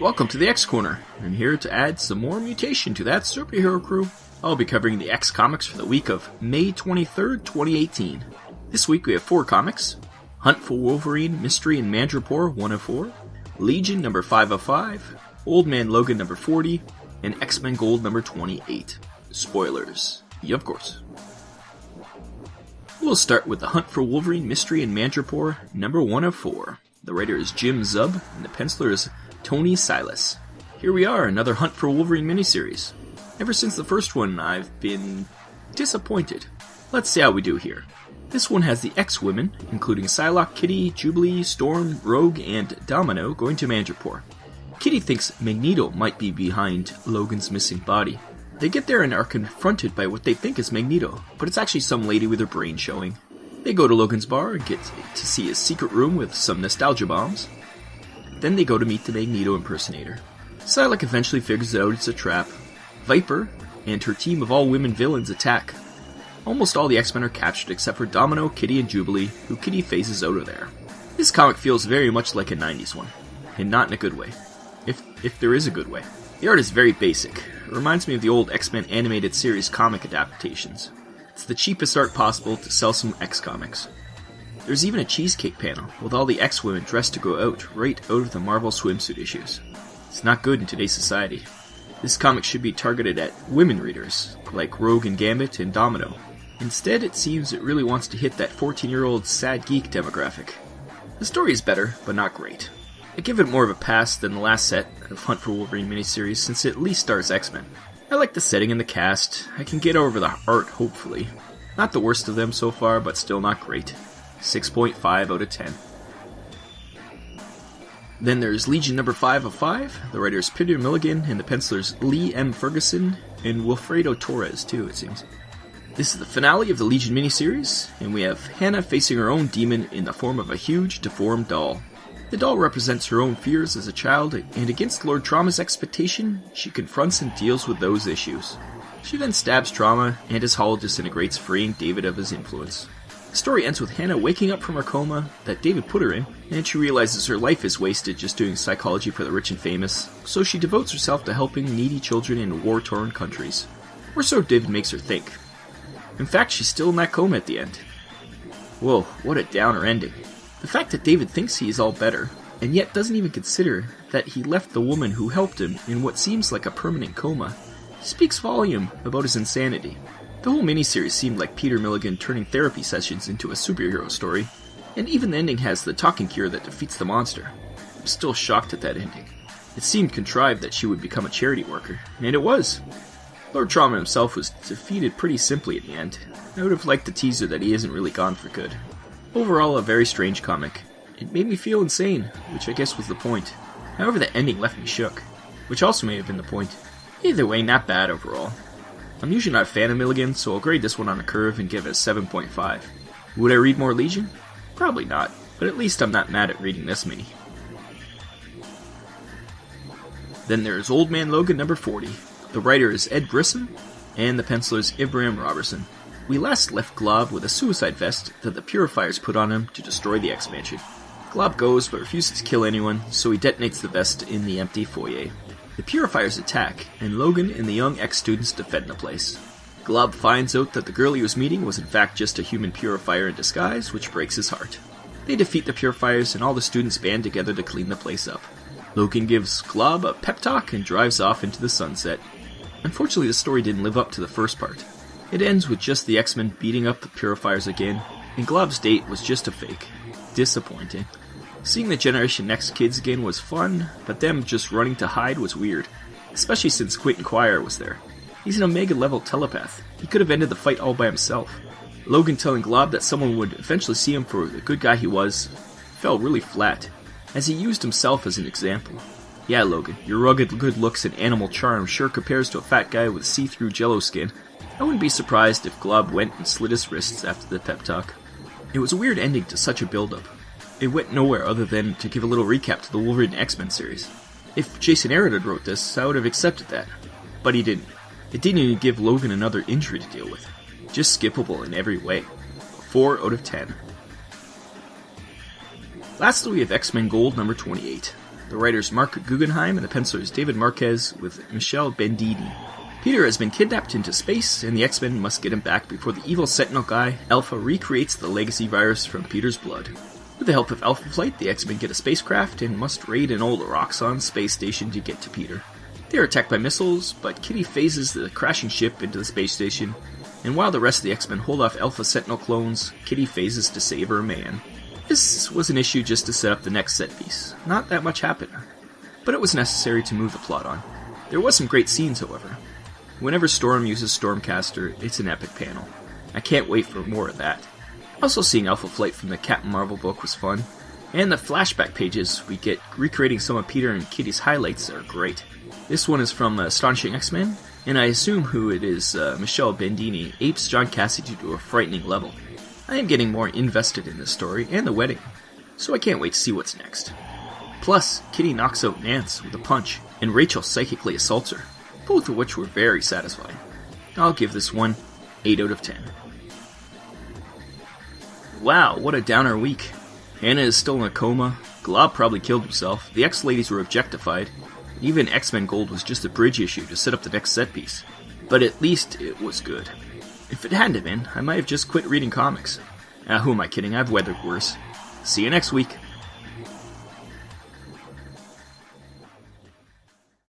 Welcome to the X Corner, and here to add some more mutation to that Superherocrew, I'll be covering the X comics for the week of May 23rd, 2018. This week we have 4 comics: Hunt for Wolverine, Mystery in Madripoor 104, Legion number 505, Old Man Logan number 40, and XMen Gold number 28. Spoilers. Yeah, of course. We'll start with the Hunt for Wolverine, Mystery in Madripoor number 104. The writer is Jim Zub, and the penciler is Tony Silas. Here we are, another Hunt for Wolverine miniseries. Ever since the first one, I've been disappointed. Let's see how we do here. This one has the X-Women, including Psylocke, Kitty, Jubilee, Storm, Rogue, and Domino, going to Madripoor. Kitty thinks Magneto might be behind Logan's missing body. They get there and are confronted by what they think is Magneto, but it's actually some lady with her brain showing. They go to Logan's bar and get to see his secret room with some nostalgia bombs. Then they go to meet the Magneto impersonator. Psylocke eventually figures out it's a trap. Viper and her team of all-women villains attack. Almost all the X-Men are captured except for Domino, Kitty, and Jubilee, who Kitty phases out of there. This comic feels very much like a 90s one, and not in a good way. If there is a good way. The art is very basic. It reminds me of the old X-Men animated series comic adaptations. It's the cheapest art possible to sell some X comics. There's even a cheesecake panel, with all the X-Women dressed to go out, right out of the Marvel swimsuit issues. It's not good in today's society. This comic should be targeted at women readers, like Rogue and Gambit and Domino. Instead, it seems it really wants to hit that 14-year-old sad geek demographic. The story is better, but not great. I give it more of a pass than the last set of Hunt for Wolverine miniseries, since it at least stars X-Men. I like the setting and the cast. I can get over the art, hopefully. Not the worst of them so far, but still not great. 6.5 out of 10. Then there's Legion number 505. The writer is Peter Milligan, and the pencilers Lee M. Ferguson and Wilfredo Torres, too, it seems. This is the finale of the Legion miniseries, and we have Hannah facing her own demon in the form of a huge, deformed doll. The doll represents her own fears as a child, and against Lord Trauma's expectation, she confronts and deals with those issues. She then stabs Trauma, and his hull disintegrates, freeing David of his influence. The story ends with Hannah waking up from her coma that David put her in, and she realizes her life is wasted just doing psychology for the rich and famous, so she devotes herself to helping needy children in war-torn countries. Or so David makes her think. In fact, she's still in that coma at the end. Whoa, what a downer ending. The fact that David thinks he is all better, and yet doesn't even consider that he left the woman who helped him in what seems like a permanent coma, speaks volume about his insanity. The whole miniseries seemed like Peter Milligan turning therapy sessions into a superhero story, and even the ending has the talking cure that defeats the monster. I'm still shocked at that ending. It seemed contrived that she would become a charity worker, and it was. Lord Trauma himself was defeated pretty simply at the end. I would have liked the teaser that he isn't really gone for good. Overall, a very strange comic. It made me feel insane, which I guess was the point. However, the ending left me shook, which also may have been the point. Either way, not bad overall. I'm usually not a fan of Milligan, so I'll grade this one on a curve and give it a 7.5. Would I read more Legion? Probably not, but at least I'm not mad at reading this mini. Then there's Old Man Logan number 40. The writer is Ed Brisson, and the penciler is Ibrahim Robertson. We last left Glob with a suicide vest that the Purifiers put on him to destroy the X-Mansion. Glob goes but refuses to kill anyone, so he detonates the vest in the empty foyer. The Purifiers attack, and Logan and the young X-students defend the place. Glob finds out that the girl he was meeting was in fact just a human Purifier in disguise, which breaks his heart. They defeat the Purifiers, and all the students band together to clean the place up. Logan gives Glob a pep talk and drives off into the sunset. Unfortunately, the story didn't live up to the first part. It ends with just the X-Men beating up the Purifiers again, and Glob's date was just a fake. Disappointing. Seeing the Generation Next kids again was fun, but them just running to hide was weird, especially since Quentin Quire was there. He's an Omega-level telepath. He could have ended the fight all by himself. Logan telling Glob that someone would eventually see him for the good guy he was fell really flat, as he used himself as an example. Yeah, Logan, your rugged good looks and animal charm sure compares to a fat guy with see-through jello skin. I wouldn't be surprised if Glob went and slit his wrists after the pep talk. It was a weird ending to such a build-up. It went nowhere other than to give a little recap to the Wolverine X-Men series. If Jason Aaron had wrote this, I would have accepted that. But he didn't. It didn't even give Logan another injury to deal with. Just skippable in every way. 4 out of 10. Lastly, we have XMen Gold number 28. The writer's Mark Guggenheim and the penciler's David Marquez with Michelle Bendini. Peter has been kidnapped into space, and the X-Men must get him back before the evil Sentinel guy, Alpha, recreates the legacy virus from Peter's blood. With the help of Alpha Flight, the X-Men get a spacecraft and must raid an old Roxxon space station to get to Peter. They are attacked by missiles, but Kitty phases the crashing ship into the space station, and while the rest of the X-Men hold off Alpha Sentinel clones, Kitty phases to save her man. This was an issue just to set up the next set piece. Not that much happened, but it was necessary to move the plot on. There was some great scenes, however. Whenever Storm uses Stormcaster, it's an epic panel. I can't wait for more of that. Also, seeing Alpha Flight from the Captain Marvel book was fun, and the flashback pages we get recreating some of Peter and Kitty's highlights are great. This one is from Astonishing X-Men, and I assume who it is, Michelle Bendini, apes John Cassidy to a frightening level. I am getting more invested in this story and the wedding, so I can't wait to see what's next. Plus, Kitty knocks out Nance with a punch, and Rachel psychically assaults her, both of which were very satisfying. I'll give this one 8 out of 10. Wow, what a downer week. Hannah is still in a coma, Glob probably killed himself, the X-Ladies were objectified, even XMen Gold was just a bridge issue to set up the next set piece. But at least it was good. If it hadn't been, I might have just quit reading comics. Who am I kidding, I've weathered worse. See you next week.